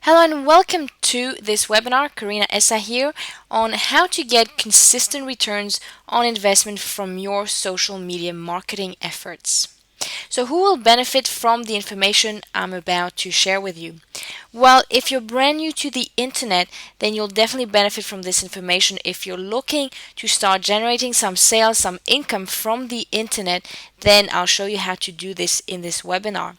Hello and welcome to this webinar. Karina Essa here on how to get consistent returns on investment from your social media marketing efforts. So who will benefit from the information I'm about to share with you? Well, if you're brand new to the internet, then you'll definitely benefit from this information. If you're looking to start generating some sales, some income from the internet, then I'll show you how to do this in this webinar.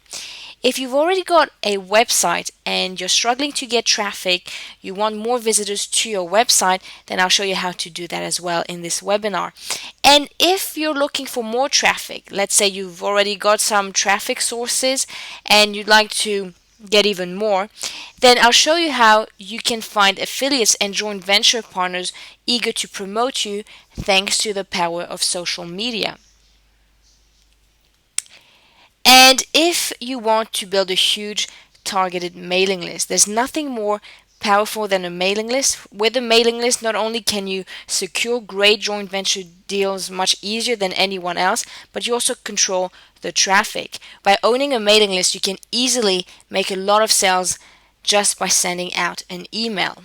If you've already got a website and you're struggling to get traffic, you want more visitors to your website, then I'll show you how to do that as well in this webinar. And if you're looking for more traffic, let's say you've already got some traffic sources and you'd like to get even more, then I'll show you how you can find affiliates and joint venture partners eager to promote you thanks to the power of social media. And if you want to build a huge targeted mailing list, there's nothing more powerful than a mailing list. With a mailing list, not only can you secure great joint venture deals much easier than anyone else, but you also control the traffic. By owning a mailing list, you can easily make a lot of sales just by sending out an email.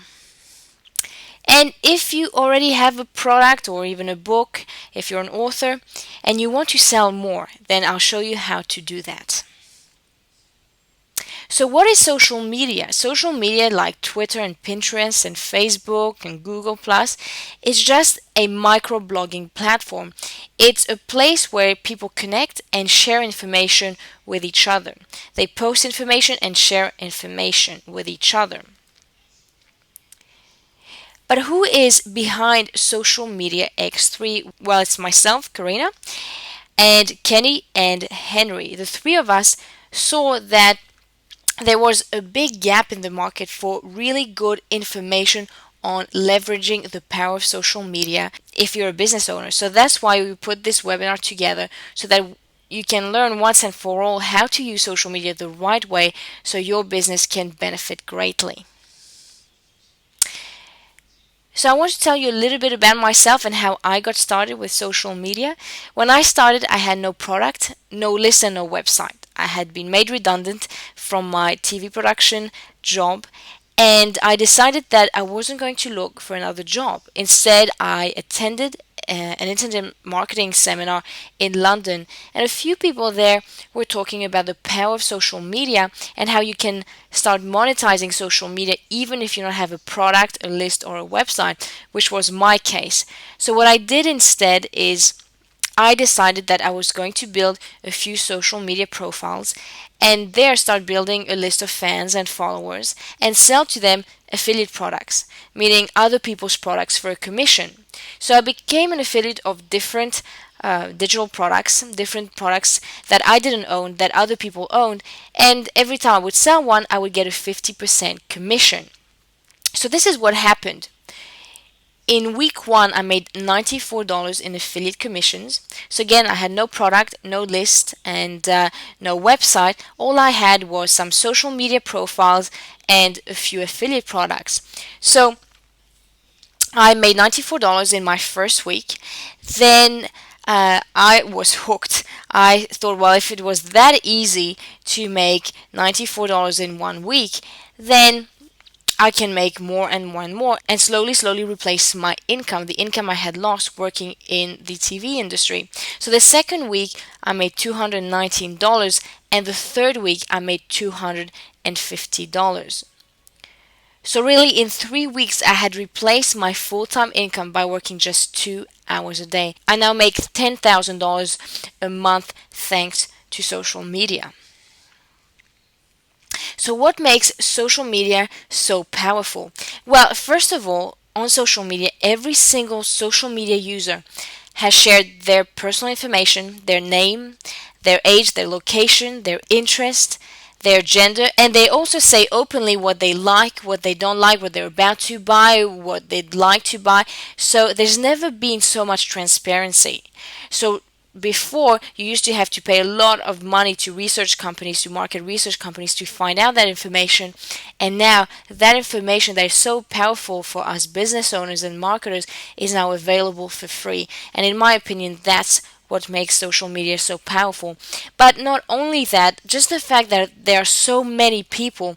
And if you already have a product or even a book, if you're an author and you want to sell more, then I'll show you how to do that. So what is social media? Social media like Twitter and Pinterest and Facebook and Google Plus is just a microblogging platform. It's a place where people connect and share information with each other. They post information and share information with each other. But who is behind Social Media X3? Well, it's myself, Karina, and Kenny and Henry. The three of us saw that there was a big gap in the market for really good information on leveraging the power of social media if you're a business owner. So that's why we put this webinar together, so that you can learn once and for all how to use social media the right way so your business can benefit greatly. So I want to tell you a little bit about myself and how I got started with social media. When I started, I had no product, no list, and no website. I had been made redundant from my TV production job, and I decided that I wasn't going to look for another job. Instead, I attended an internet marketing seminar in London, and a few people there were talking about the power of social media and how you can start monetizing social media even if you don't have a product, a list, or a website, which was my case. So what I did instead is I decided that I was going to build a few social media profiles and there start building a list of fans and followers and sell to them affiliate products, meaning other people's products for a commission. So I became an affiliate of different digital products, different products that I didn't own, that other people owned, and every time I would sell one, I would get a 50% commission. So this is what happened. In week one, I made $94 in affiliate commissions. So again, I had no product, no list, and no website. All I had was some social media profiles and a few affiliate products. So I made $94 in my first week. Then I was hooked. I thought, well, if it was that easy to make $94 in 1 week, then I can make more and more and more and slowly replace my income, the income I had lost working in the TV industry. So the second week I made $219 and the third week I made $250. So really in 3 weeks I had replaced my full-time income by working just 2 hours a day. I now make $10,000 a month thanks to social media. So what makes social media so powerful? Well, first of all, on social media, every single social media user has shared their personal information, their name, their age, their location, their interest, their gender, and they also say openly what they like, what they don't like, what they're about to buy, what they'd like to buy. So there's never been so much transparency. So before, you used to have to pay a lot of money to research companies, to market research companies to find out that information. And now that information that is so powerful for us business owners and marketers is now available for free. And in my opinion, that's what makes social media so powerful. But not only that, just the fact that there are so many people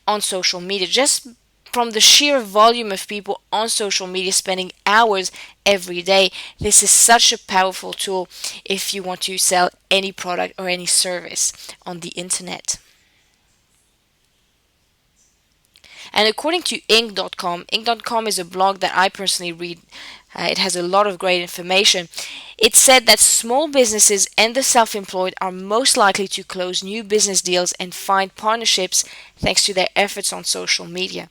on social media, just from the sheer volume of people on social media spending hours every day, this is such a powerful tool if you want to sell any product or any service on the internet. And according to Inc.com is a blog that I personally read. It has a lot of great information. It said that small businesses and the self employed are most likely to close new business deals and find partnerships thanks to their efforts on social media.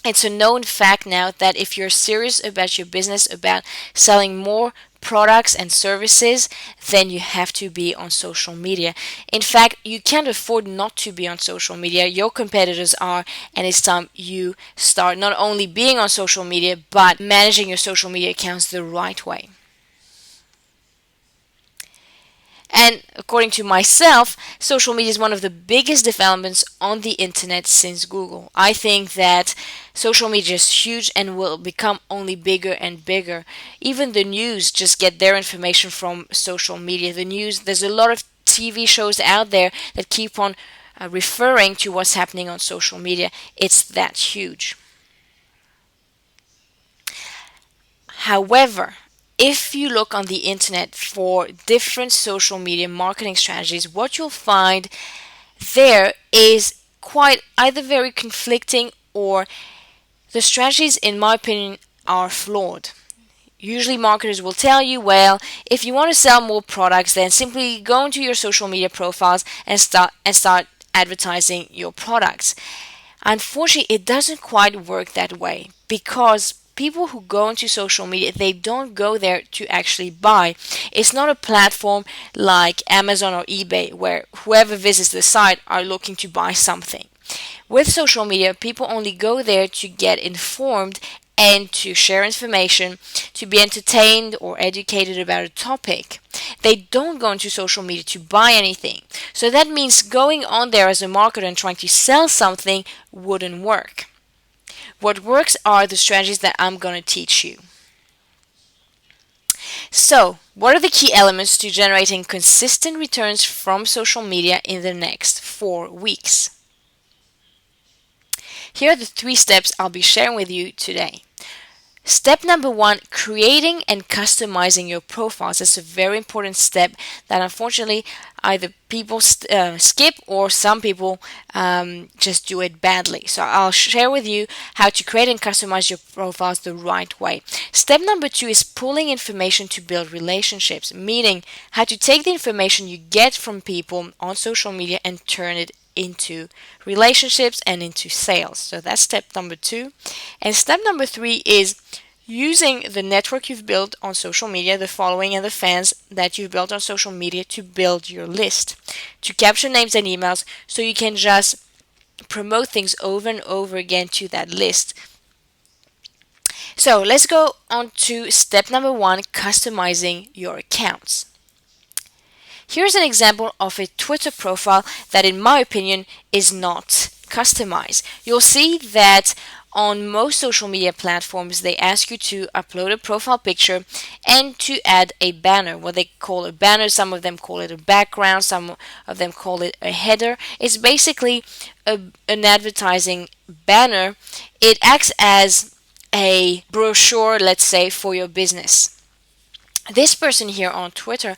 It's a known fact now that if you're serious about your business, about selling more products and services, then you have to be on social media. In fact, you can't afford not to be on social media. Your competitors are, and it's time you start not only being on social media, but managing your social media accounts the right way. And according to myself, social media is one of the biggest developments on the internet since Google. I think that social media is huge and will become only bigger and bigger. Even the news just get their information from social media. The news, there's a lot of TV shows out there that keep on referring to what's happening on social media. It's that huge. However, if you look on the internet for different social media marketing strategies, what you'll find there is quite either very conflicting or the strategies, in my opinion, are flawed. Usually marketers will tell you, well, if you want to sell more products, then simply go into your social media profiles and start advertising your products. Unfortunately, it doesn't quite work that way because people who go into social media, they don't go there to actually buy. It's not a platform like Amazon or eBay where whoever visits the site are looking to buy something. With social media, people only go there to get informed and to share information, to be entertained or educated about a topic. They don't go into social media to buy anything. So that means going on there as a marketer and trying to sell something wouldn't work. What works are the strategies that I'm going to teach you. So, what are the key elements to generating consistent returns from social media in the next 4 weeks? Here are the 3 steps I'll be sharing with you today. Step number 1, creating and customizing your profiles. It's a very important step that unfortunately either people skip or some people just do it badly. So I'll share with you how to create and customize your profiles the right way. Step number 2 is pulling information to build relationships, meaning how to take the information you get from people on social media and turn it into relationships and into sales. So that's step number 2. And step number 3 is using the network you've built on social media, the following and the fans that you've built on social media to build your list, to capture names and emails so you can just promote things over and over again to that list. So let's go on to step number 1, customizing your accounts. Here's an example of a Twitter profile that, in my opinion, is not customized. You'll see that on most social media platforms, they ask you to upload a profile picture and to add a banner. What they call a banner, some of them call it a background, some of them call it a header. It's basically an advertising banner. It acts as a brochure, let's say, for your business. This person here on Twitter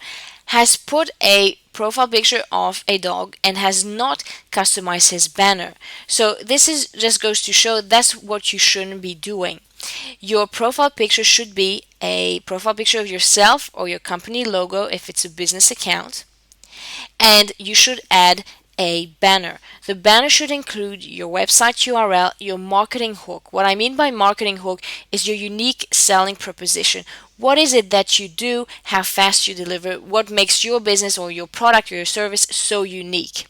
has put a profile picture of a dog and has not customized his banner. So this is just goes to show that's what you shouldn't be doing. Your profile picture should be a profile picture of yourself or your company logo if it's a business account, and you should add a banner. The banner should include your website URL, your marketing hook. What I mean by marketing hook is your unique selling proposition. What is it that you do, how fast you deliver, what makes your business or your product or your service so unique.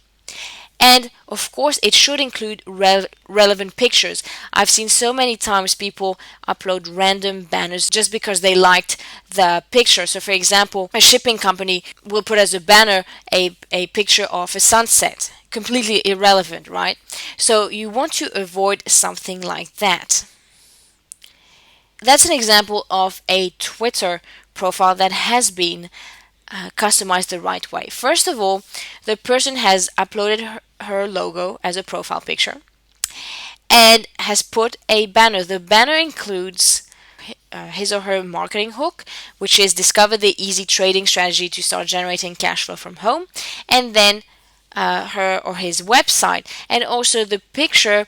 And of course, it should include relevant pictures. I've seen so many times people upload random banners just because they liked the picture. So, for example, a shipping company will put as a banner a picture of a sunset. Completely irrelevant, right? So, you want to avoid something like that. That's an example of a Twitter profile that has been customized the right way. First of all, the person has uploaded her logo as a profile picture and has put a banner. The banner includes his or her marketing hook, which is discover the easy trading strategy to start generating cash flow from home, and then her or his website. And also the picture,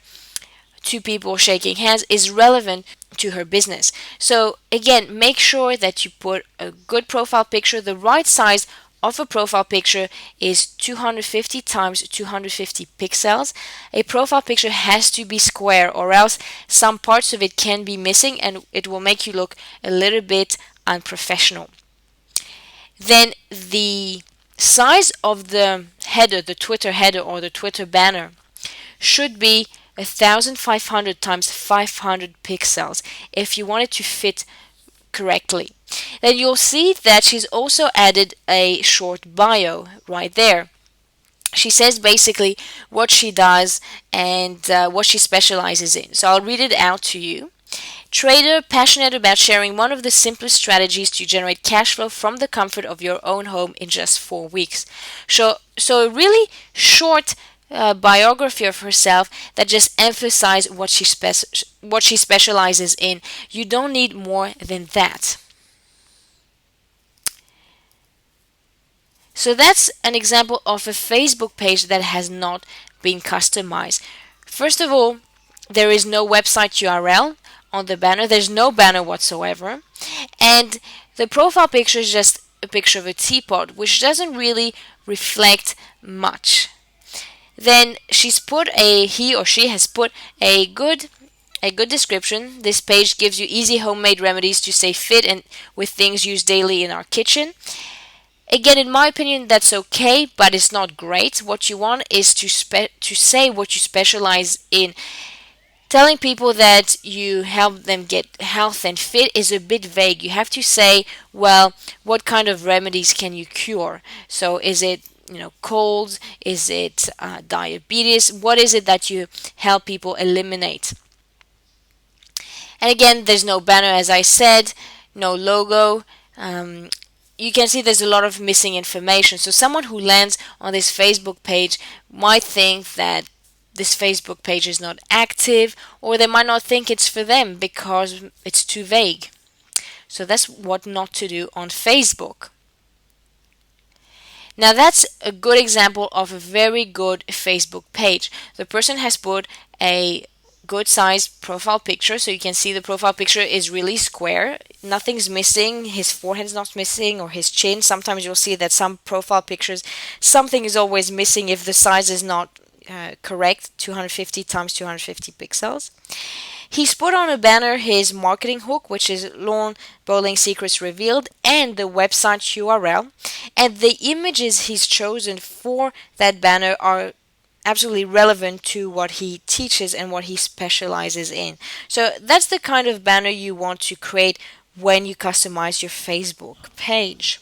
two people shaking hands, is relevant to her business. So again, make sure that you put a good profile picture. The right size of a profile picture is 250 times 250 pixels. A profile picture has to be square, or else some parts of it can be missing and it will make you look a little bit unprofessional. Then the size of the header, the Twitter header or the Twitter banner, should be 1500 times 500 pixels if you want it to fit correctly. Then you'll see that she's also added a short bio right there. She says basically what she does and what she specializes in. So I'll read it out to you. Trader passionate about sharing one of the simplest strategies to generate cash flow from the comfort of your own home in just 4 weeks. So a really short biography of herself that just emphasizes what she specializes in. You don't need more than that. So that's an example of a Facebook page that has not been customized. First of all, there is no website URL on the banner. There's no banner whatsoever. And the profile picture is just a picture of a teapot, which doesn't really reflect much. Then he or she has put a good description. This page gives you easy homemade remedies to stay fit and with things used daily in our kitchen. Again, in my opinion, that's okay, but it's not great. What you want is to say what you specialize in. Telling people that you help them get health and fit is a bit vague. You have to say, well, what kind of remedies can you cure? So is it colds? Is it diabetes? What is it that you help people eliminate? And again, there's no banner, as I said, no logo. You can see there's a lot of missing information. So someone who lands on this Facebook page might think that this Facebook page is not active, or they might not think it's for them because it's too vague. So that's what not to do on Facebook. Now that's a good example of a very good Facebook page. The person has put a good size profile picture, so you can see the profile picture is really square. Nothing's missing. His forehead's not missing, or his chin. Sometimes you'll see that some profile pictures, something is always missing if the size is not correct, 250 times 250 pixels. He's put on a banner his marketing hook, which is Lawn Bowling Secrets Revealed, and the website URL. And the images he's chosen for that banner are absolutely relevant to what he teaches and what he specializes in. So that's the kind of banner you want to create when you customize your Facebook page.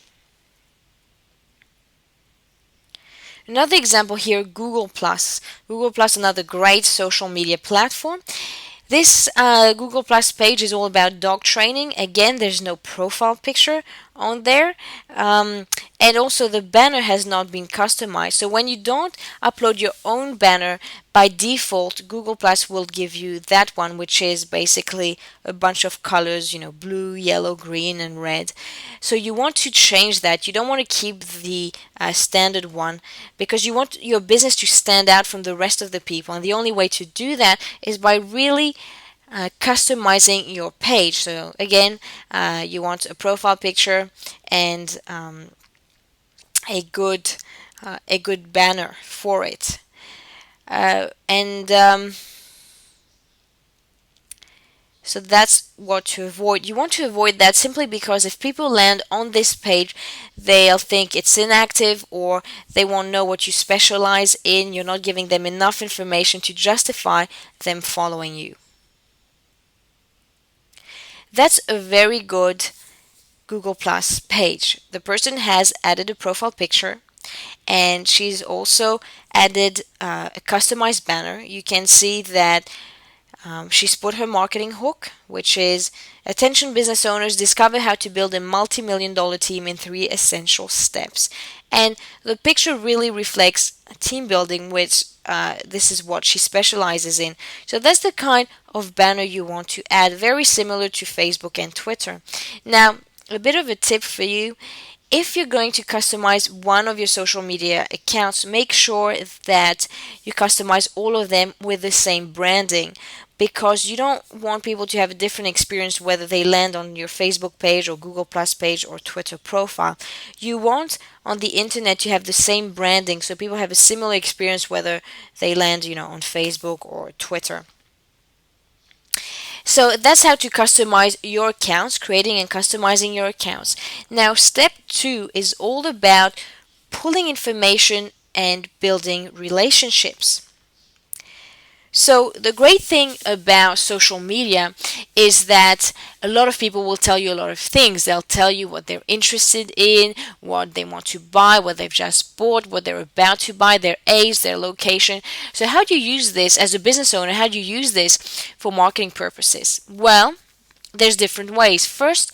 Another example here, Google Plus. Google Plus, another great social media platform. This Google Plus page is all about dog training. Again, there's no profile picture on there. And also the banner has not been customized. So when you don't upload your own banner, by default, Google Plus will give you that one, which is basically a bunch of colors, blue, yellow, green, and red. So you want to change that. You don't want to keep the standard one because you want your business to stand out from the rest of the people. And the only way to do that is by really customizing your page. So again, you want a profile picture and a good banner for it. So that's what to avoid. You want to avoid that simply because if people land on this page, they'll think it's inactive, or they won't know what you specialize in. You're not giving them enough information to justify them following you. That's a very good Google Plus page. The person has added a profile picture, and she's also added a customized banner. You can see that She's put her marketing hook, which is attention business owners discover how to build a multi-million-dollar team in 3 essential steps. And the picture really reflects team building, which this is what she specializes in. So that's the kind of banner you want to add, very similar to Facebook and Twitter. Now, a bit of a tip for you. If you're going to customize one of your social media accounts, make sure that you customize all of them with the same branding, because you don't want people to have a different experience whether they land on your Facebook page or Google Plus page or Twitter profile. You want on the internet to have the same branding so people have a similar experience whether they land, on Facebook or Twitter. So that's how to customize your accounts, creating and customizing your accounts. Now, step 2 is all about pulling information and building relationships. So the great thing about social media is that a lot of people will tell you a lot of things. They'll tell you what they're interested in, what they want to buy, what they've just bought, what they're about to buy, their age, their location. So how do you use this as a business owner? How do you use this for marketing purposes? Well, there's different ways. First,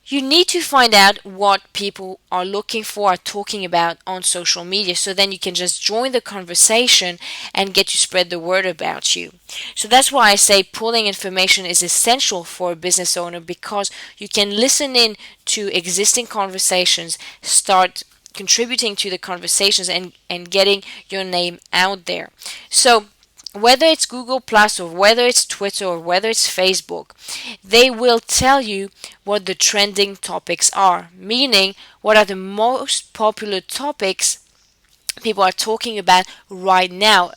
you need to find out what people are looking for, are talking about on social media, so then you can just join the conversation and get to spread the word about you. So that's why I say pulling information is essential for a business owner, because you can listen in to existing conversations, start contributing to the conversations, and getting your name out there. So whether it's Google Plus or whether it's Twitter or whether it's Facebook, they will tell you what the trending topics are, meaning what are the most popular topics people are talking about right now,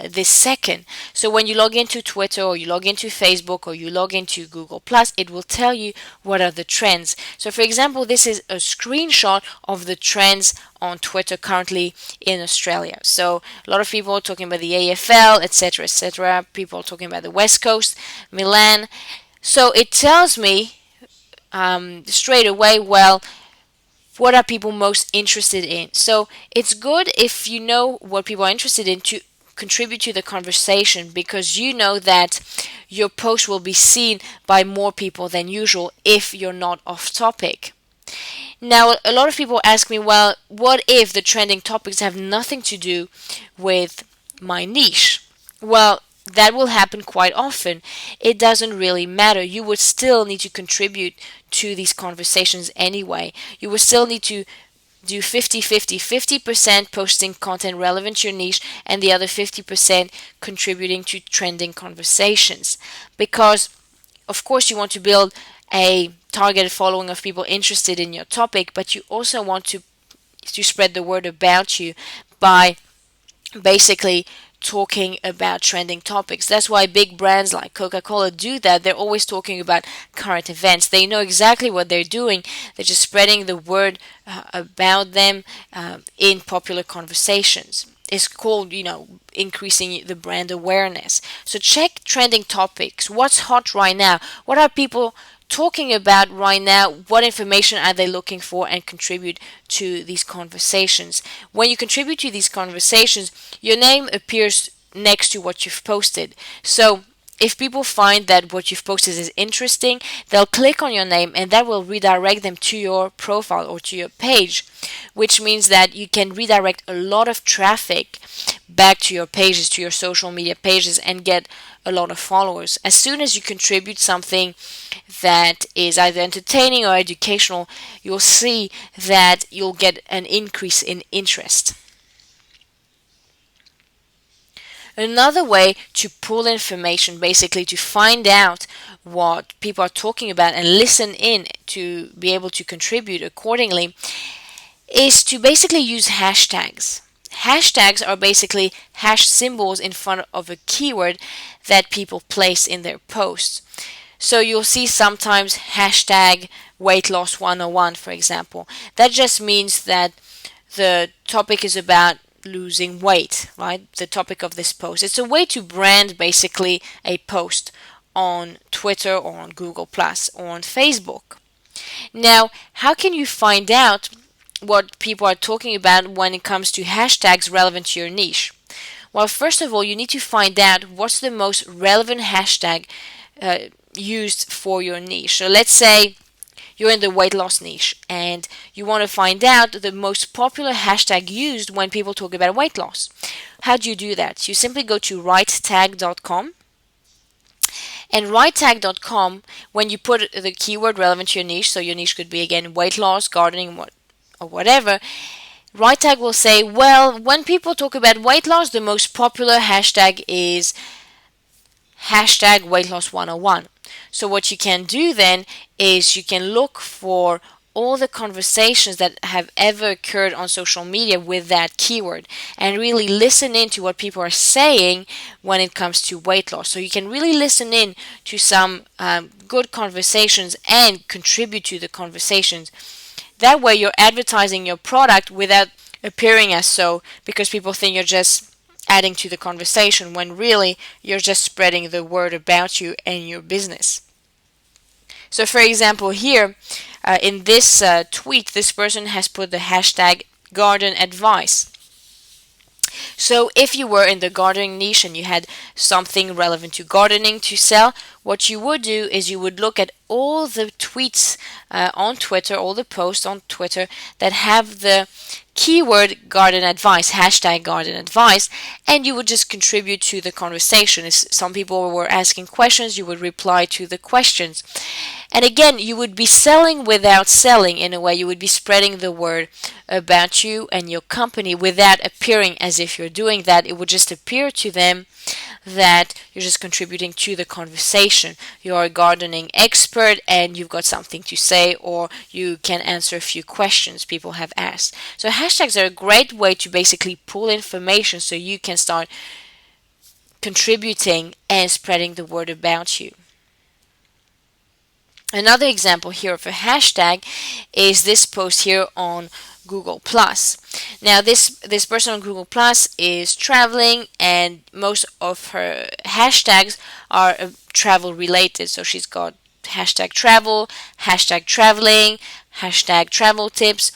this second. So when you log into Twitter or you log into Facebook or you log into Google Plus, it will tell you what are the trends. So for example, this is a screenshot of the trends on Twitter currently in Australia. So a lot of people are talking about the AFL, etc., etc. People are talking about the West Coast, Milan. So it tells me straight away, well, what are people most interested in? So it's good if you know what people are interested in to contribute to the conversation, because you know that your post will be seen by more people than usual if you're not off topic. Now, a lot of people ask me, well, what if the trending topics have nothing to do with my niche? Well, that will happen quite often. It doesn't really matter. You would still need to contribute to these conversations anyway. You would still need to do 50% posting content relevant to your niche and the other 50% contributing to trending conversations. Because, of course, you want to build a targeted following of people interested in your topic, but you also want to spread the word about you by basically talking about trending topics. That's why big brands like Coca-Cola do that. They're always talking about current events. They know exactly what they're doing. They're just spreading the word about them in popular conversations. It's called, increasing the brand awareness. So check trending topics. What's hot right now? What are people talking about right now? What information are they looking for, and contribute to these conversations. When you contribute to these conversations, your name appears next to what you've posted. So if people find that what you've posted is interesting, they'll click on your name, and that will redirect them to your profile or to your page, which means that you can redirect a lot of traffic back to your pages, to your social media pages, and get a lot of followers. As soon as you contribute something that is either entertaining or educational, you'll see that you'll get an increase in interest. Another way to pull information, basically to find out what people are talking about and listen in to be able to contribute accordingly, is to basically use hashtags. Hashtags are basically hash symbols in front of a keyword that people place in their posts. So you'll see sometimes hashtag weight loss 101, for example. That just means that the topic is about losing weight, right? The topic of this post. It's a way to brand basically a post on Twitter or on Google Plus or on Facebook. Now, how can you find out what people are talking about when it comes to hashtags relevant to your niche? Well, first of all, you need to find out what's the most relevant hashtag uh, used for your niche. So let's say you're in the weight loss niche and you want to find out the most popular hashtag used when people talk about weight loss. How do you do that? You simply go to writetag.com, and writetag.com, when you put the keyword relevant to your niche, so your niche could be again weight loss, gardening, or whatever, WriteTag will say, well, when people talk about weight loss, the most popular hashtag is hashtag weight loss 101. So what you can do then is you can look for all the conversations that have ever occurred on social media with that keyword and really listen in to what people are saying when it comes to weight loss. So you can really listen in to some good conversations and contribute to the conversations. That way you're advertising your product without appearing as so, because people think you're just adding to the conversation when really you're just spreading the word about you and your business. So for example here, in this tweet, this person has put the hashtag garden advice. So if you were in the gardening niche and you had something relevant to gardening to sell, what you would do is you would look at all the tweets on Twitter, all the posts on Twitter that have the keyword garden advice, hashtag garden advice, and you would just contribute to the conversation. If some people were asking questions, you would reply to the questions. And again, you would be selling without selling in a way. You would be spreading the word about you and your company without appearing as if you're doing that. It would just appear to them that you're just contributing to the conversation. You're a gardening expert and you've got something to say, or you can answer a few questions people have asked. So hashtags are a great way to basically pull information so you can start contributing and spreading the word about you. Another example here of a hashtag is this post here on Google Plus. Now this person on Google Plus is traveling, and most of her hashtags are travel related. So she's got hashtag travel, hashtag traveling, hashtag travel tips.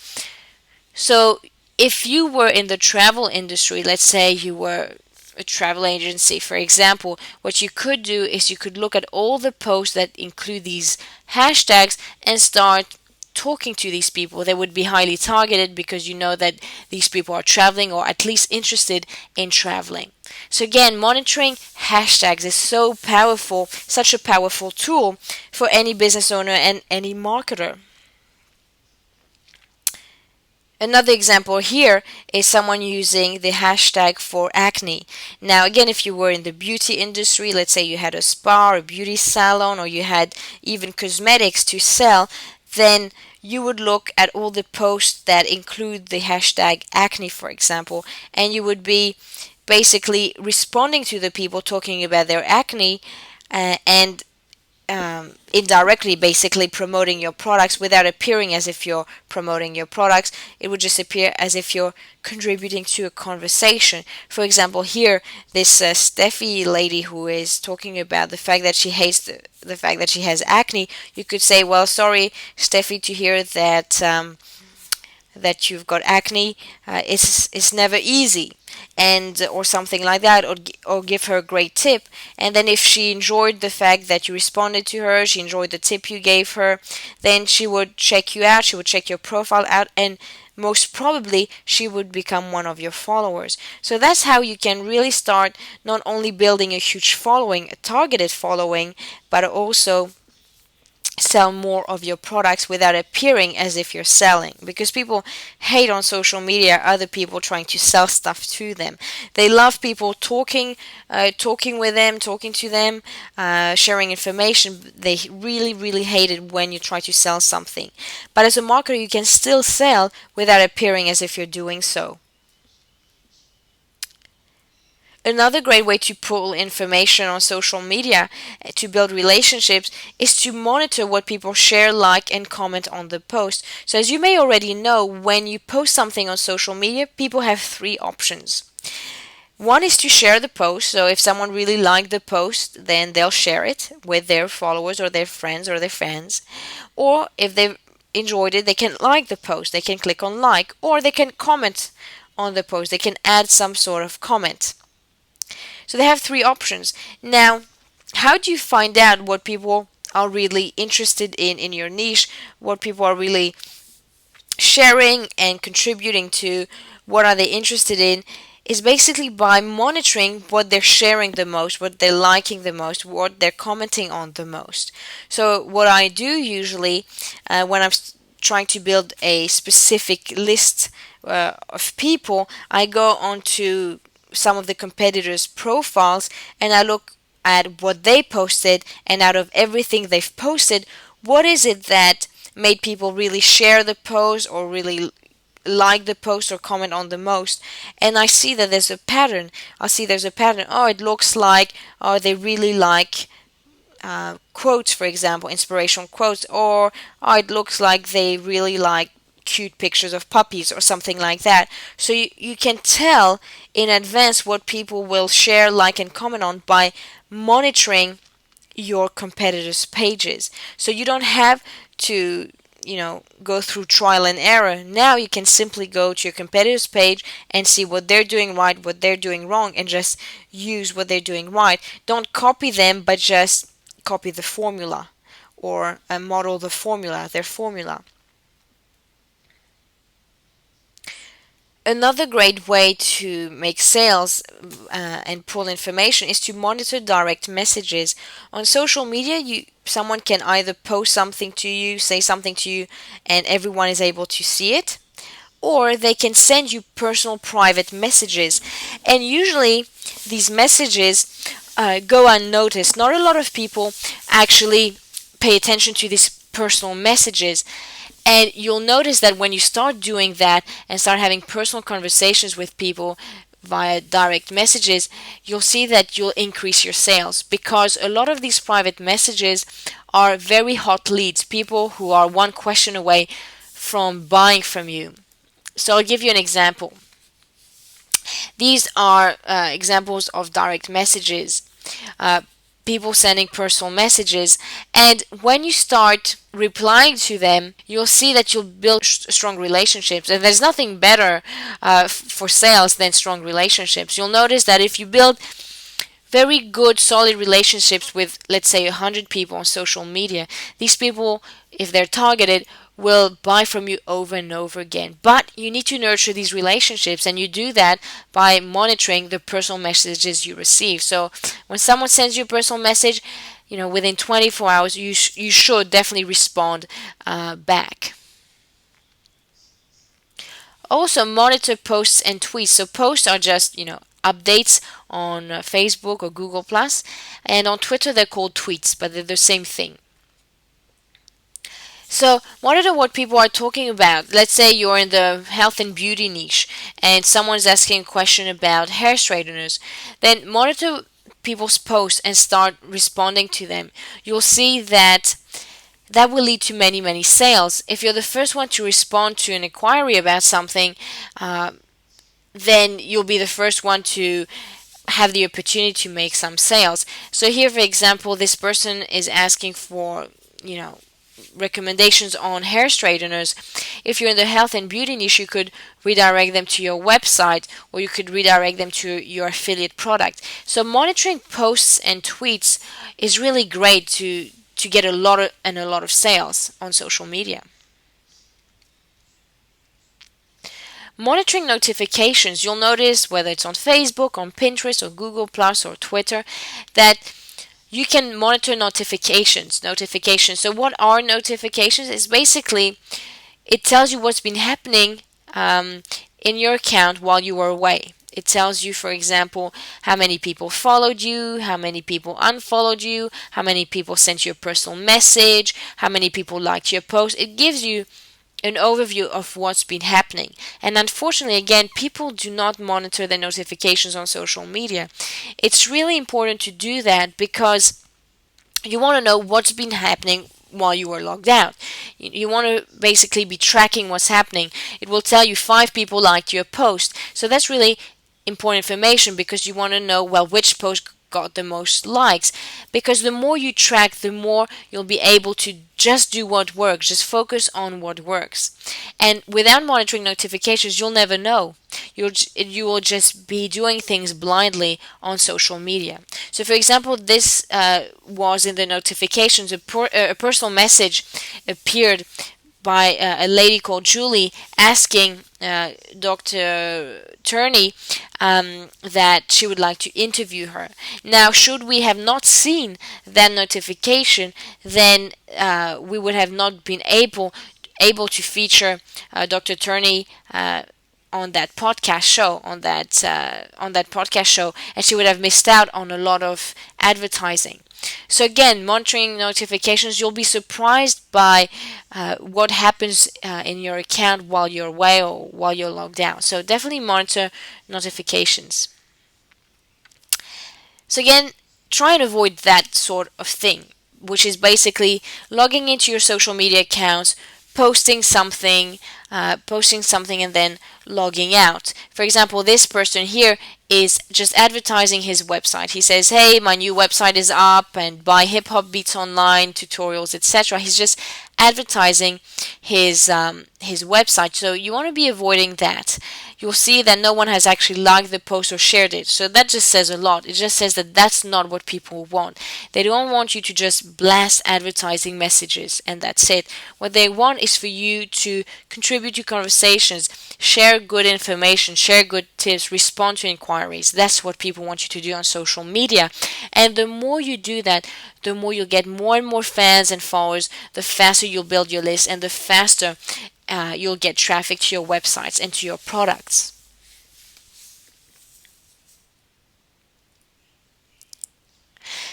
So if you were in the travel industry, let's say you were a travel agency, for example, what you could do is you could look at all the posts that include these hashtags and start talking to these people. They would be highly targeted because you know that these people are traveling or at least interested in traveling. So again, monitoring hashtags is so powerful, such a powerful tool for any business owner and any marketer. Another example here is someone using the hashtag for acne. Now again, if you were in the beauty industry, let's say you had a spa or a beauty salon, or you had even cosmetics to sell, then you would look at all the posts that include the hashtag acne, for example, and you would be basically responding to the people talking about their acne and indirectly basically promoting your products without appearing as if you're promoting your products. It would just appear as if you're contributing to a conversation. For example, here, this Steffi lady who is talking about the fact that she hates the fact that she has acne, you could say, well, sorry, Steffi, to hear that that you've got acne. It's never easy, and or something like that, or give her a great tip. And then if she enjoyed the fact that you responded to her, she enjoyed the tip you gave her, then she would check you out, she would check your profile out, and most probably she would become one of your followers. So that's how you can really start not only building a huge following, a targeted following, but also sell more of your products without appearing as if you're selling, because people hate on social media other people trying to sell stuff to them. They love people talking with them, talking to them, sharing information. They really hate it when you try to sell something. But as a marketer, you can still sell without appearing as if you're doing so. Another great way to pull information on social media to build relationships is to monitor what people share, like, and comment on the post. So as you may already know, when you post something on social media, people have three options. One is to share the post. So if someone really liked the post, then they'll share it with their followers or their friends or their fans. Or if they enjoyed it, they can like the post. They can click on like, or they can comment on the post. They can add some sort of comment. So they have three options. Now, how do you find out what people are really interested in your niche, what people are really sharing and contributing to, what are they interested in, is basically by monitoring what they're sharing the most, what they're liking the most, what they're commenting on the most. So what I do usually when I'm trying to build a specific list of people, I go onto some of the competitors' profiles and I look at what they posted, and out of everything they've posted, what is it that made people really share the post or really like the post or comment on the most. And I see that there's a pattern. I see there's a pattern. Oh, it looks like, oh, they really like quotes, for example, inspirational quotes, or oh, it looks like they really like cute pictures of puppies or something like that. So you can tell in advance what people will share, like, and comment on by monitoring your competitors' pages. So you don't have to go through trial and error. Now you can simply go to your competitors' page and see what they're doing right, what they're doing wrong, and just use what they're doing right. Don't copy them, but just copy the formula or model the formula, their formula. Another great way to make sales and pull information is to monitor direct messages. On social media, someone can either post something to you, say something to you, and everyone is able to see it, or they can send you personal private messages. And usually these messages go unnoticed. Not a lot of people actually pay attention to these personal messages. And you'll notice that when you start doing that and start having personal conversations with people via direct messages, you'll see that you'll increase your sales, because a lot of these private messages are very hot leads, people who are one question away from buying from you. So I'll give you an example. These are examples of direct messages. People sending personal messages, and when you start replying to them, you'll see that you'll build strong relationships, and there's nothing better for sales than strong relationships. You'll notice that if you build very good solid relationships with, let's say, 100 people on social media, these people, if they're targeted, will buy from you over and over again. But you need to nurture these relationships, and you do that by monitoring the personal messages you receive. So when someone sends you a personal message, within 24 hours, you should definitely respond back. Also, monitor posts and tweets. So posts are just, updates on Facebook or Google Plus, and on Twitter they're called tweets, but they're the same thing. So monitor what people are talking about. Let's say you're in the health and beauty niche and someone's asking a question about hair straighteners. Then monitor people's posts and start responding to them. You'll see that will lead to many, many sales. If you're the first one to respond to an inquiry about something, then you'll be the first one to have the opportunity to make some sales. So here, for example, this person is asking for, recommendations on hair straighteners. If you're in the health and beauty niche, you could redirect them to your website, or you could redirect them to your affiliate product. So monitoring posts and tweets is really great to get a lot of sales on social media. Monitoring notifications, you'll notice whether it's on Facebook, on Pinterest, or Google Plus, or Twitter, that you can monitor notifications. So what are notifications? It's basically, it tells you what's been happening in your account while you were away. It tells you, for example, how many people followed you, how many people unfollowed you, how many people sent you a personal message, how many people liked your post. It gives you an overview of what's been happening. And unfortunately, again, people do not monitor their notifications on social media. It's really important to do that, because you want to know what's been happening while you were logged out. You want to basically be tracking what's happening. It will tell you 5 people liked your post. So that's really important information, because you want to know, well, which post got the most likes, because the more you track, the more you'll be able to just do what works, just focus on what works. And without monitoring notifications, you'll never know. You will just be doing things blindly on social media. So for example, this was in the notifications, a personal message appeared by a lady called Julie asking Dr. Turney that she would like to interview her. Now, should we have not seen that notification, then we would have not been able to feature Dr. Turney on that podcast show, on that podcast show, and she would have missed out on a lot of advertising. So again, monitoring notifications, you'll be surprised by what happens in your account while you're away or while you're logged out. So definitely monitor notifications. So again, try and avoid that sort of thing, which is basically logging into your social media accounts, posting something and then logging out. For example, this person here is just advertising his website. He says, hey, my new website is up and buy hip hop beats online, tutorials, etc. He's just advertising his website. So you want to be avoiding that. You'll see that no one has actually liked the post or shared it. So that just says a lot. It just says that that's not what people want. They don't want you to just blast advertising messages and that's it. What they want is for you to contribute to conversations, share good information, share good tips, respond to inquiries. That's what people want you to do on social media. And the more you do that, the more you'll get more and more fans and followers, the faster you'll build your list, and the faster you'll get traffic to your websites and to your products.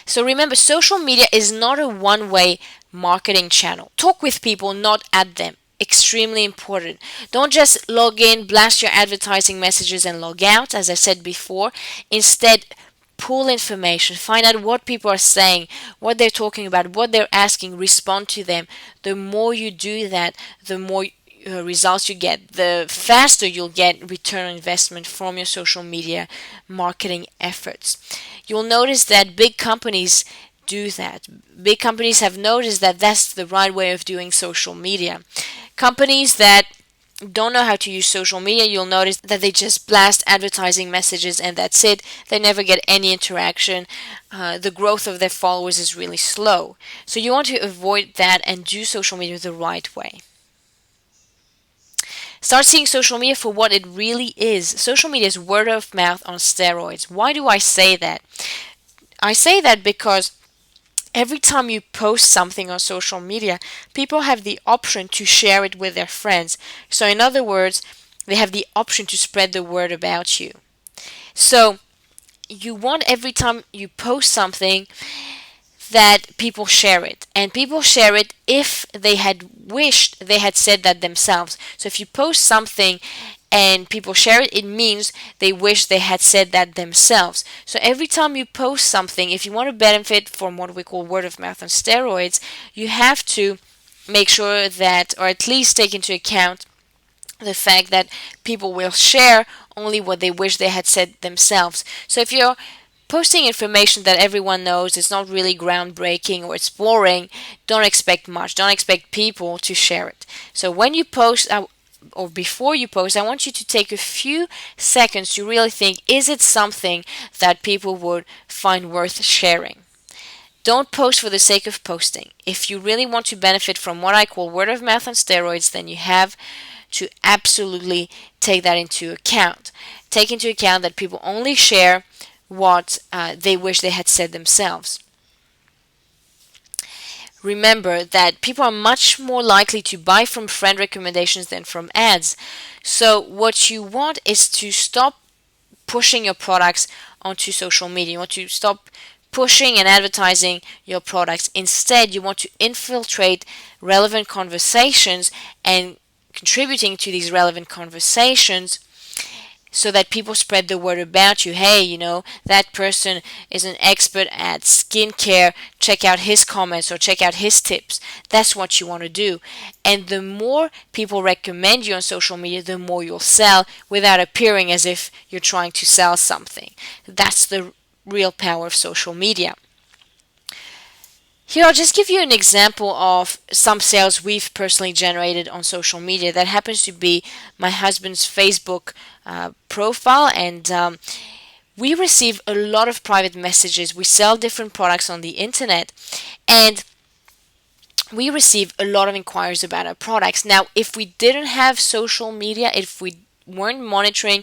So remember, social media is not a one-way marketing channel. Talk with people, not at them. Extremely important. Don't just log in, blast your advertising messages and log out, as I said before. Instead, pull information, find out what people are saying, what they're talking about, what they're asking, respond to them. The more you do that, the more results you get, the faster you'll get return on investment from your social media marketing efforts. You'll notice that big companies do that. Big companies have noticed that that's the right way of doing social media. Companies that don't know how to use social media, you'll notice that they just blast advertising messages and that's it. They never get any interaction. The growth of their followers is really slow. So you want to avoid that and do social media the right way. Start seeing social media for what it really is. Social media is word of mouth on steroids. Why do I say that? I say that because every time you post something on social media, people have the option to share it with their friends. So in other words, they have the option to spread the word about you. So you want every time you post something that people share it. And people share it if they had wished they had said that themselves. So if you post something and people share it, it means they wish they had said that themselves. So every time you post something, if you want to benefit from what we call word of mouth on steroids, you have to make sure that, or at least take into account the fact that people will share only what they wish they had said themselves. So if you're posting information that everyone knows is not really groundbreaking or it's boring, don't expect much. Don't expect people to share it. So when you post, or before you post, I want you to take a few seconds to really think, is it something that people would find worth sharing? Don't post for the sake of posting. If you really want to benefit from what I call word of mouth on steroids, then you have to absolutely take that into account. Take into account that people only share what they wish they had said themselves. Remember that people are much more likely to buy from friend recommendations than from ads. So what you want is to stop pushing your products onto social media. You want to stop pushing and advertising your products. Instead, you want to infiltrate relevant conversations and contributing to these relevant conversations so that people spread the word about you. Hey, that person is an expert at skincare. Check out his comments or check out his tips. That's what you want to do. And the more people recommend you on social media, the more you'll sell without appearing as if you're trying to sell something. That's the real power of social media. Here, I'll just give you an example of some sales we've personally generated on social media. That happens to be my husband's Facebook profile, and we receive a lot of private messages. We sell different products on the internet, and we receive a lot of inquiries about our products. Now, if we didn't have social media, if we weren't monitoring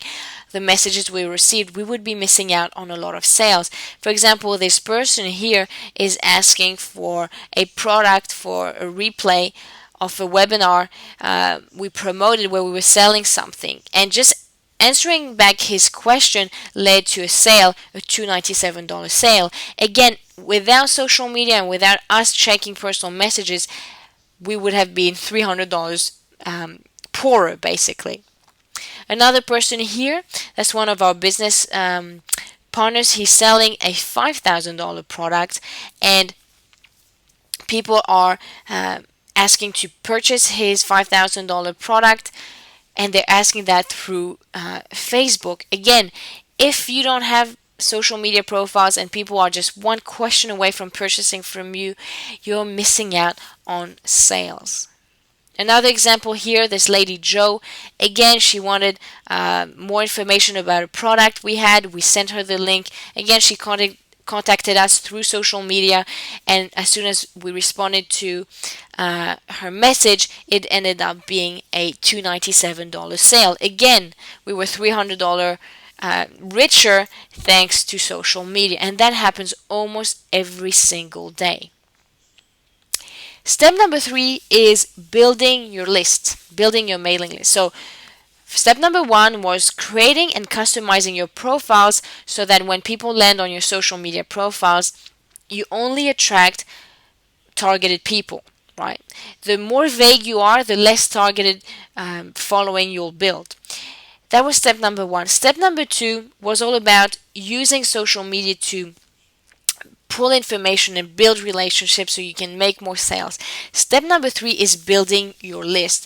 the messages we received, we would be missing out on a lot of sales. For example, this person here is asking for a product for a replay of a webinar we promoted where we were selling something, and just answering back his question led to a sale, a $297 sale. Again, without social media and without us checking personal messages, we would have been $300 poorer, basically. Another person here, that's one of our business partners. He's selling a $5,000 product, and people are asking to purchase his $5,000 product, and they're asking that through Facebook. Again, if you don't have social media profiles and people are just one question away from purchasing from you, you're missing out on sales. Another example here, this lady Jo, again, she wanted more information about a product we had. We sent her the link. Again, she contacted us through social media, and as soon as we responded to her message, it ended up being a $297 sale. Again, we were $300 richer thanks to social media, and that happens almost every single day. Step number 3 is building your list, building your mailing list. So step number 1 was creating and customizing your profiles so that when people land on your social media profiles, you only attract targeted people, right? The more vague you are, the less targeted following you'll build. That was step number 1. Step number 2 was all about using social media to pull information and build relationships so you can make more sales. Step number 3 is building your list.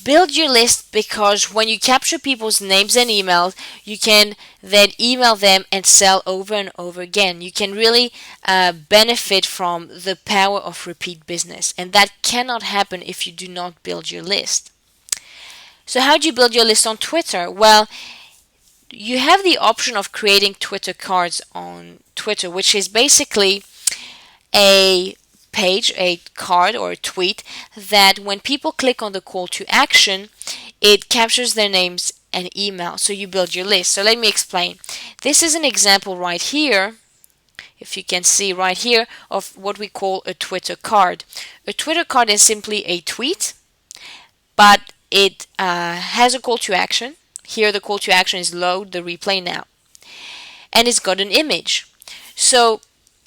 Build your list because when you capture people's names and emails, you can then email them and sell over and over again. You can really benefit from the power of repeat business, and that cannot happen if you do not build your list. So how do you build your list on Twitter? Well, you have the option of creating Twitter cards on Twitter, which is basically a page, a card or a tweet that when people click on the call to action, it captures their names and email. So you build your list. So let me explain. This is an example right here, if you can see right here, of what we call a Twitter card. A Twitter card is simply a tweet, but it has a call to action. Here the call to action is load the replay now. And it's got an image. So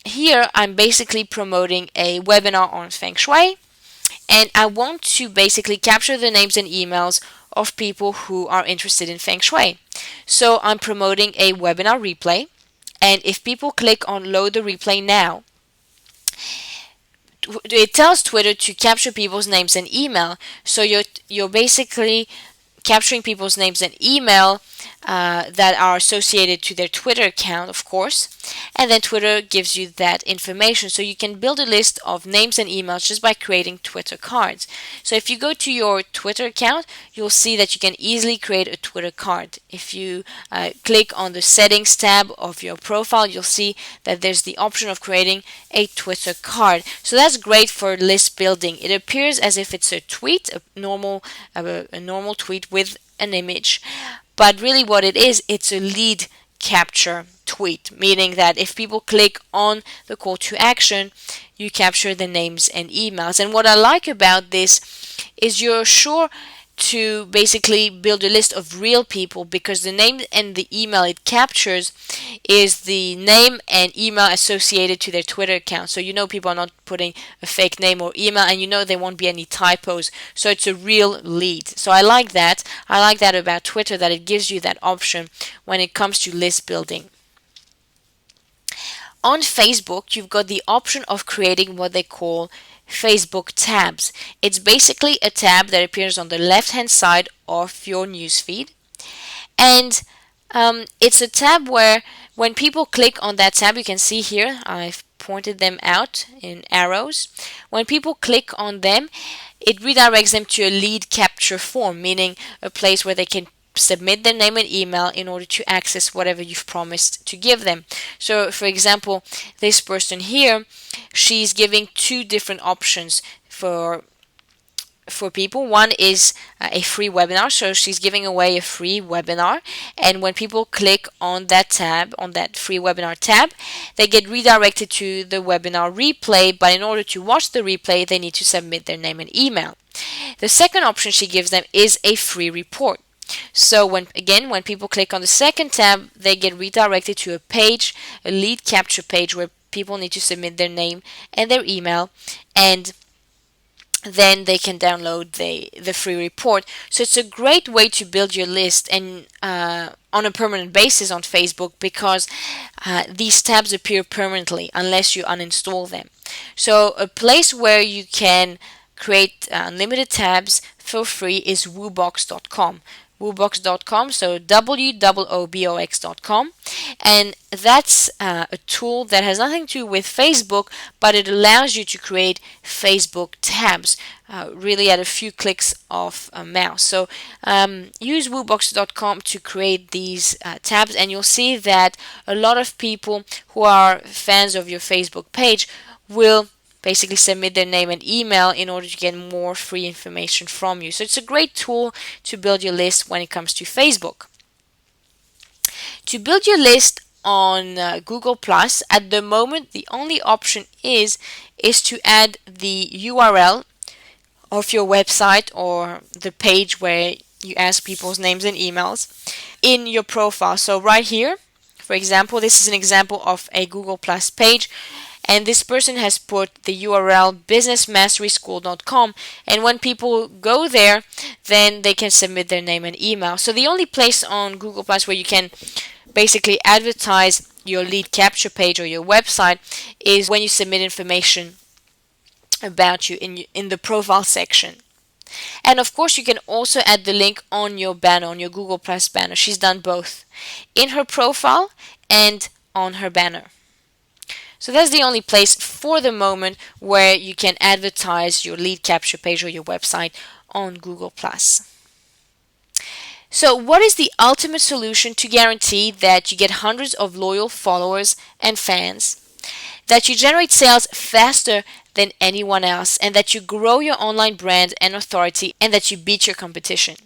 here I'm basically promoting a webinar on Feng Shui, and I want to basically capture the names and emails of people who are interested in Feng Shui. So I'm promoting a webinar replay, and if people click on load the replay now, it tells Twitter to capture people's names and email. So you're basically capturing people's names and email that are associated to their Twitter account, of course, and then Twitter gives you that information. So you can build a list of names and emails just by creating Twitter cards. So if you go to your Twitter account, you'll see that you can easily create a Twitter card. If you click on the settings tab of your profile, you'll see that there's the option of creating a Twitter card. So that's great for list building. It appears as if it's a tweet, a normal tweet with an image, but really what it is, it's a lead capture tweet, meaning that if people click on the call to action, you capture the names and emails. And what I like about this is you're sure to basically build a list of real people, because the name and the email it captures is the name and email associated to their Twitter account. So you know people are not putting a fake name or email, and you know there won't be any typos. So it's a real lead. So I like that. I like that about Twitter, that it gives you that option when it comes to list building. On Facebook, you've got the option of creating what they call Facebook tabs. It's basically a tab that appears on the left hand side of your newsfeed, and it's a tab where When people click on that tab, you can see here I've pointed them out in arrows. When people click on them, it redirects them to a lead capture form, meaning a place where they can submit their name and email in order to access whatever you've promised to give them. So for example, this person here, she's giving two different options for people. One is a free webinar, so she's giving away a free webinar, and when people click on that tab, on that free webinar tab, they get redirected to the webinar replay, but in order to watch the replay they need to submit their name and email. The second option she gives them is a free report. So when people click on the second tab, they get redirected to a page, a lead capture page, where people need to submit their name and their email, and then they can download the free report. So it's a great way to build your list and on a permanent basis on Facebook, because these tabs appear permanently unless you uninstall them. So a place where you can create unlimited tabs for free is woobox.com. Woobox.com, so woobox.com, and that's a tool that has nothing to do with Facebook, but it allows you to create Facebook tabs really at a few clicks of a mouse. So use woobox.com to create these tabs, and you'll see that a lot of people who are fans of your Facebook page will basically submit their name and email in order to get more free information from you. So it's a great tool to build your list when it comes to Facebook. To build your list on Google Plus, at the moment the only option is to add the URL of your website or the page where you ask people's names and emails in your profile. So right here, for example, this is an example of a Google Plus page, and this person has put the URL businessmasteryschool.com, and when people go there, then they can submit their name and email. So the only place on Google Plus where you can basically advertise your lead capture page or your website is when you submit information about you in the profile section. And of course you can also add the link on your banner, on your Google Plus banner. She's done both in her profile and on her banner. So that's the only place for the moment where you can advertise your lead capture page or your website on Google+. So what is the ultimate solution to guarantee that you get hundreds of loyal followers and fans, that you generate sales faster than anyone else, and that you grow your online brand and authority, and that you beat your competition?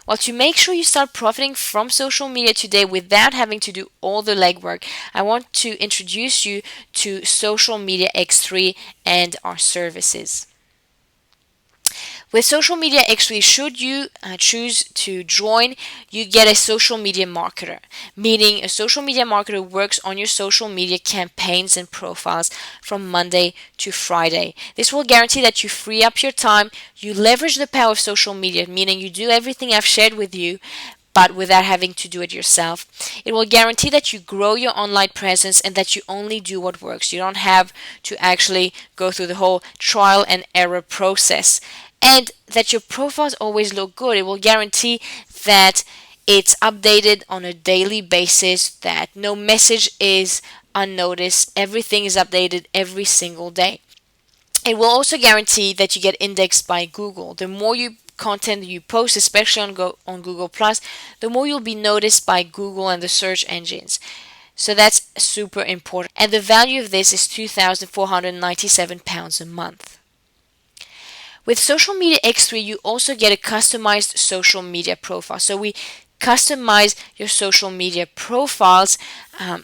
Well, to make sure you start profiting from social media today without having to do all the legwork, I want to introduce you to Social Media X3 and our services. With Social Media X3, should you choose to join, you get a social media marketer, meaning a social media marketer works on your social media campaigns and profiles from Monday to Friday. This will guarantee that you free up your time, you leverage the power of social media, meaning you do everything I've shared with you, but without having to do it yourself. It will guarantee that you grow your online presence and that you only do what works. You don't have to actually go through the whole trial and error process. And that your profiles always look good. It will guarantee that it's updated on a daily basis, that no message is unnoticed, everything is updated every single day. It will also guarantee that you get indexed by Google. The more content you post, especially on Google+, the more you'll be noticed by Google and the search engines. So that's super important. And the value of this is £2,497 a month. With Social Media X3, you also get a customized social media profile. So we customize your social media profiles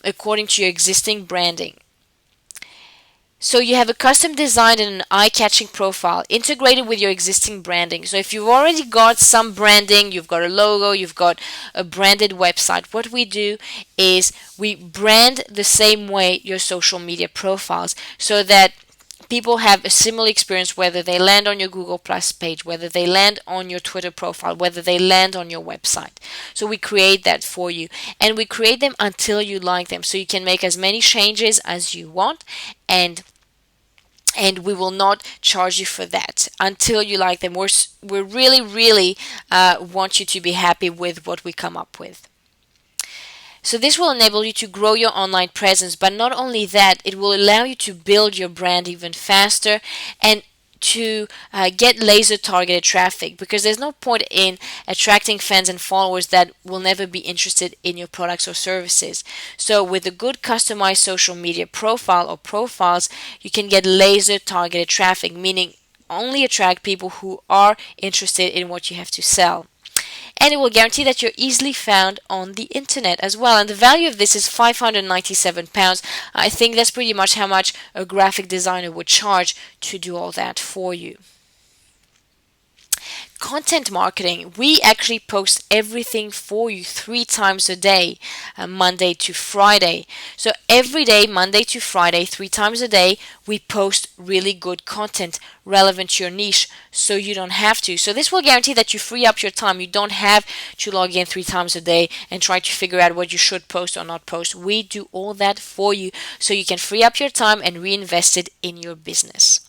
according to your existing branding. So you have a custom designed and an eye-catching profile integrated with your existing branding. So if you've already got some branding, you've got a logo, you've got a branded website, what we do is we brand the same way your social media profiles so that people have a similar experience whether they land on your Google Plus page, whether they land on your Twitter profile, whether they land on your website. So we create that for you, and we create them until you like them. So you can make as many changes as you want, and we will not charge you for that until you like them. We really want you to be happy with what we come up with. So this will enable you to grow your online presence, but not only that, it will allow you to build your brand even faster and to get laser targeted traffic, because there's no point in attracting fans and followers that will never be interested in your products or services. So with a good customized social media profile or profiles, you can get laser targeted traffic, meaning only attract people who are interested in what you have to sell. And it will guarantee that you're easily found on the internet as well. And the value of this is £597. I think that's pretty much how much a graphic designer would charge to do all that for you. Content marketing, we actually post everything for you 3 times a day, Monday to Friday. So every day, Monday to Friday, 3 times a day, we post really good content relevant to your niche, so you don't have to. So this will guarantee that you free up your time. You don't have to log in 3 times a day and try to figure out what you should post or not post. We do all that for you, so you can free up your time and reinvest it in your business.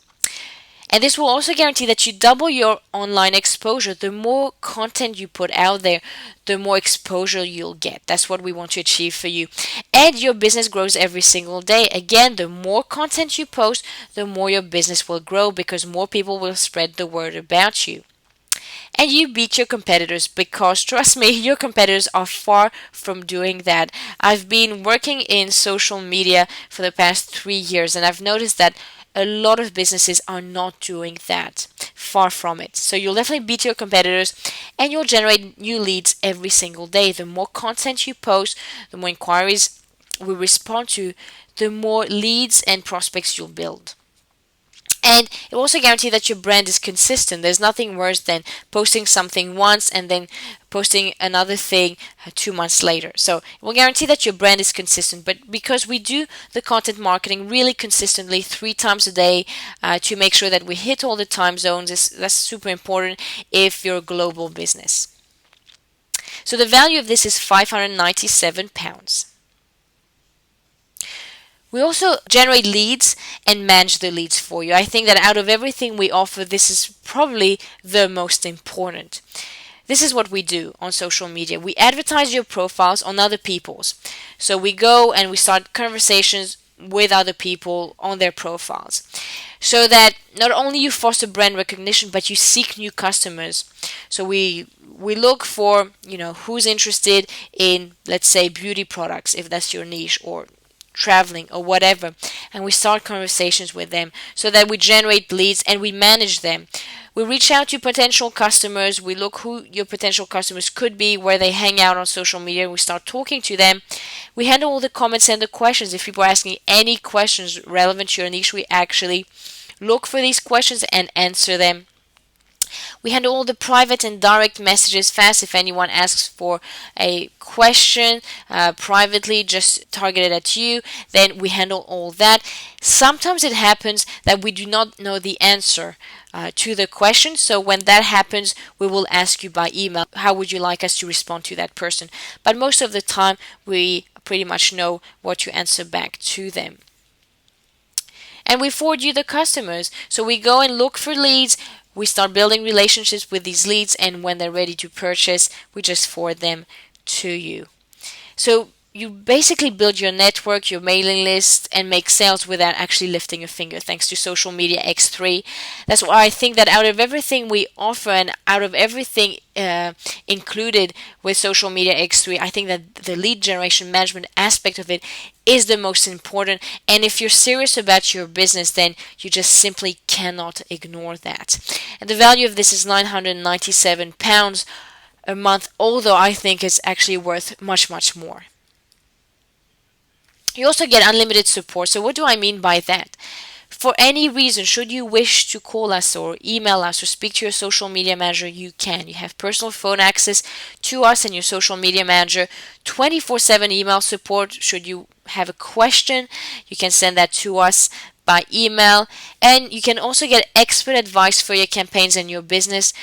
And this will also guarantee that you double your online exposure. The more content you put out there, the more exposure you'll get. That's what we want to achieve for you. And your business grows every single day. Again, the more content you post, the more your business will grow, because more people will spread the word about you. And you beat your competitors, because trust me, your competitors are far from doing that. I've been working in social media for the past 3 years, and I've noticed that a lot of businesses are not doing that. Far from it. So you'll definitely beat your competitors, and you'll generate new leads every single day. The more content you post, the more inquiries we respond to, the more leads and prospects you'll build. And it will also guarantee that your brand is consistent. There's nothing worse than posting something once and then posting another thing 2 months later. So it will guarantee that your brand is consistent. But because we do the content marketing really consistently 3 times a day to make sure that we hit all the time zones, that's super important if you're a global business. So the value of this is £597. We also generate leads and manage the leads for you. I think that out of everything we offer, this is probably the most important. This is what we do on social media. We advertise your profiles on other people's. So we go and we start conversations with other people on their profiles, so that not only you foster brand recognition, but you seek new customers. So we look for, who's interested in, let's say, beauty products, if that's your niche, or traveling or whatever, and we start conversations with them, so that we generate leads and we manage them. We reach out to potential customers. We look who your potential customers could be, where they hang out on social media. We start talking to them. We handle all the comments and the questions. If people are asking any questions relevant to your niche, we actually look for these questions and answer them. We handle all the private and direct messages fast. If anyone asks for a question privately, just targeted at you, then we handle all that. Sometimes it happens that we do not know the answer to the question. So when that happens, we will ask you by email, how would you like us to respond to that person? But most of the time, we pretty much know what to answer back to them. And we forward you the customers. So we go and look for leads. We start building relationships with these leads, and when they're ready to purchase, we just forward them to you. So you basically build your network, your mailing list, and make sales without actually lifting a finger, thanks to Social Media X3. That's why I think that out of everything we offer and out of everything included with Social Media X3, I think that the lead generation management aspect of it is the most important. And if you're serious about your business, then you just simply cannot ignore that. And the value of this is £997 a month, although I think it's actually worth much, much more. You also get unlimited support. So what do I mean by that? For any reason, should you wish to call us or email us or speak to your social media manager, you can. You have personal phone access to us and your social media manager, 24/7 email support. Should you have a question, you can send that to us by email. And you can also get expert advice for your campaigns and your business.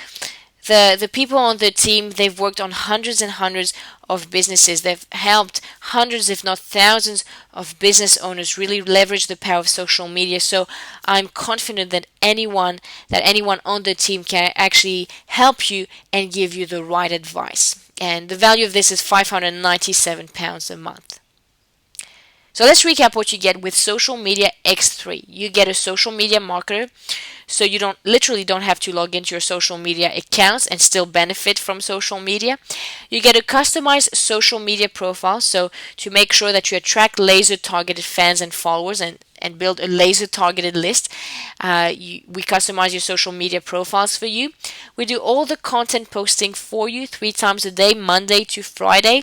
The people on the team, they've worked on hundreds and hundreds of businesses. They've helped hundreds, if not thousands, of business owners really leverage the power of social media. So I'm confident that anyone on the team can actually help you and give you the right advice. And the value of this is £597 a month. So let's recap what you get with Social Media X3. You get a social media marketer, so you don't have to log into your social media accounts and still benefit from social media. You get a customized social media profile, so to make sure that you attract laser targeted fans and followers and build a laser targeted list. We customize your social media profiles for you. We do all the content posting for you 3 times a day, Monday to Friday.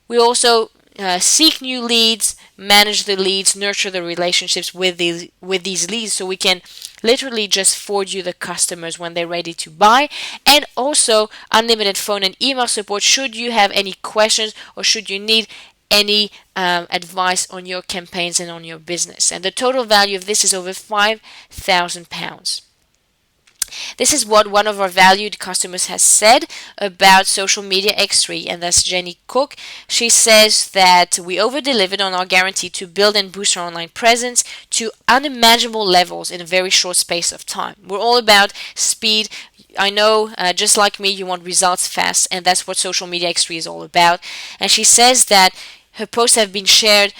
We also seek new leads, manage the leads, nurture the relationships with these leads, so we can literally just forward you the customers when they're ready to buy, and also unlimited phone and email support should you have any questions or should you need any advice on your campaigns and on your business. And the total value of this is over £5,000. This is what one of our valued customers has said about Social Media X3, and that's Jenny Cook. She says that we over-delivered on our guarantee to build and boost our online presence to unimaginable levels in a very short space of time. We're all about speed. I know, just like me, you want results fast, and that's what Social Media X3 is all about. And she says that her posts have been shared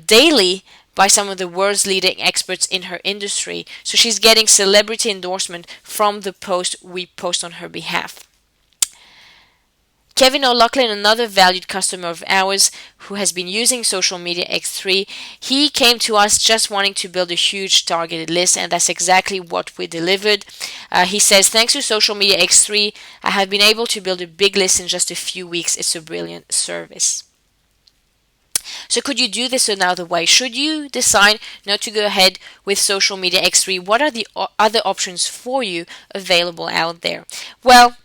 daily by some of the world's leading experts in her industry. So she's getting celebrity endorsement from the post we post on her behalf. Kevin O'Loughlin, another valued customer of ours who has been using Social Media X3, he came to us just wanting to build a huge targeted list, and that's exactly what we delivered. He says, thanks to Social Media X3, I have been able to build a big list in just a few weeks. It's a brilliant service. So could you do this another way? Should you decide not to go ahead with Social Media X3, what are the other options for you available out there? Well,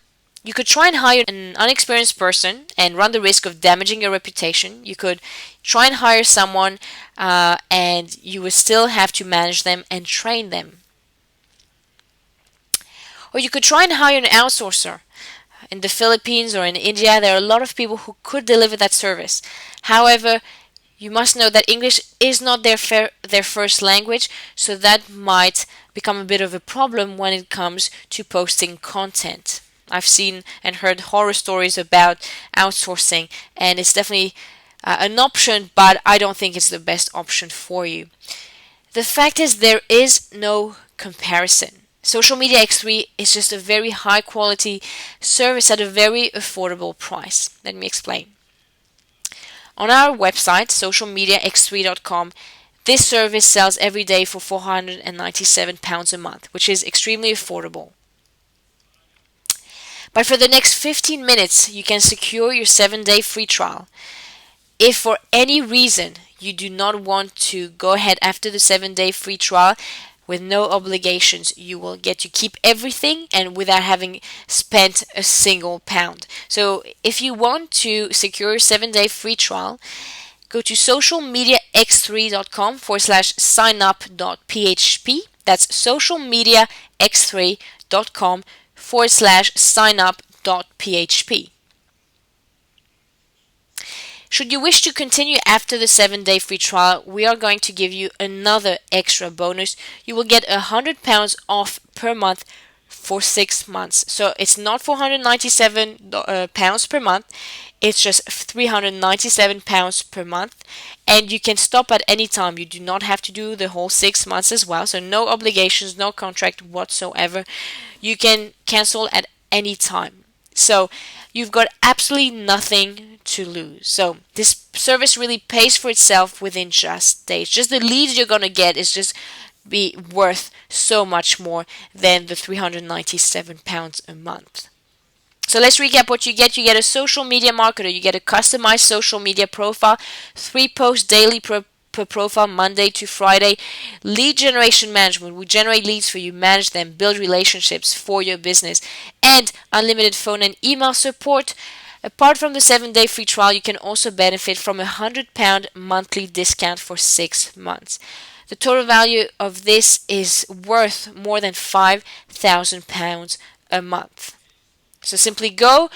you could try and hire an unexperienced person and run the risk of damaging your reputation. You could try and hire someone and you would still have to manage them and train them. Or you could try and hire an outsourcer. In the Philippines or in India, there are a lot of people who could deliver that service. However, you must know that English is not their first language, so that might become a bit of a problem when it comes to posting content. I've seen and heard horror stories about outsourcing, and it's definitely an option, but I don't think it's the best option for you. The fact is, there is no comparison. Social Media X3 is just a very high quality service at a very affordable price. Let me explain. On our website, socialmediax3.com, this service sells every day for £497 a month, which is extremely affordable. But for the next 15 minutes, you can secure your 7-day free trial. If for any reason you do not want to go ahead after the 7-day free trial, with no obligations, you will get to keep everything and without having spent a single pound. So if you want to secure a 7-day free trial, go to socialmediax3.com/signup.php. That's socialmediax3.com/signup.php. Should you wish to continue after the 7-day free trial, we are going to give you another extra bonus. You will get £100 off per month for 6 months. So it's not £497 per month, it's just £397 per month, and you can stop at any time. You do not have to do the whole 6 months as well, so no obligations, no contract whatsoever. You can cancel at any time. So you've got absolutely nothing to lose. So this service really pays for itself within just days. Just the leads you're going to get is just be worth so much more than the £397 a month. So let's recap what you get. You get a social media marketer. You get a customized social media profile, 3 posts daily per profile, Monday to Friday. Lead generation management. We generate leads for you, manage them, build relationships for your business, and unlimited phone and email support. Apart from the 7-day free trial, you can also benefit from a £100 monthly discount for 6 months. The total value of this is worth more than £5,000 a month. So simply go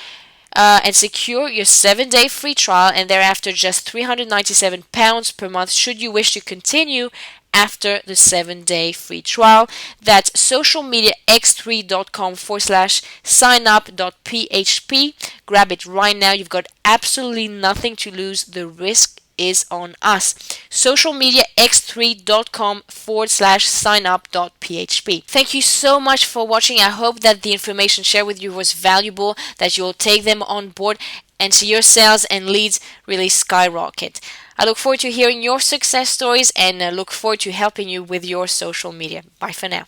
and secure your 7-day free trial, and thereafter just £397 per month should you wish to continue after the 7-day free trial. That's socialmediax3.com/signup.php. Grab it right now. You've got absolutely nothing to lose. The risk is on us. socialmediax3.com/signup.php. Thank you so much for watching. I hope that the information shared with you was valuable, that you'll take them on board and see your sales and leads really skyrocket. I look forward to hearing your success stories and look forward to helping you with your social media. Bye for now.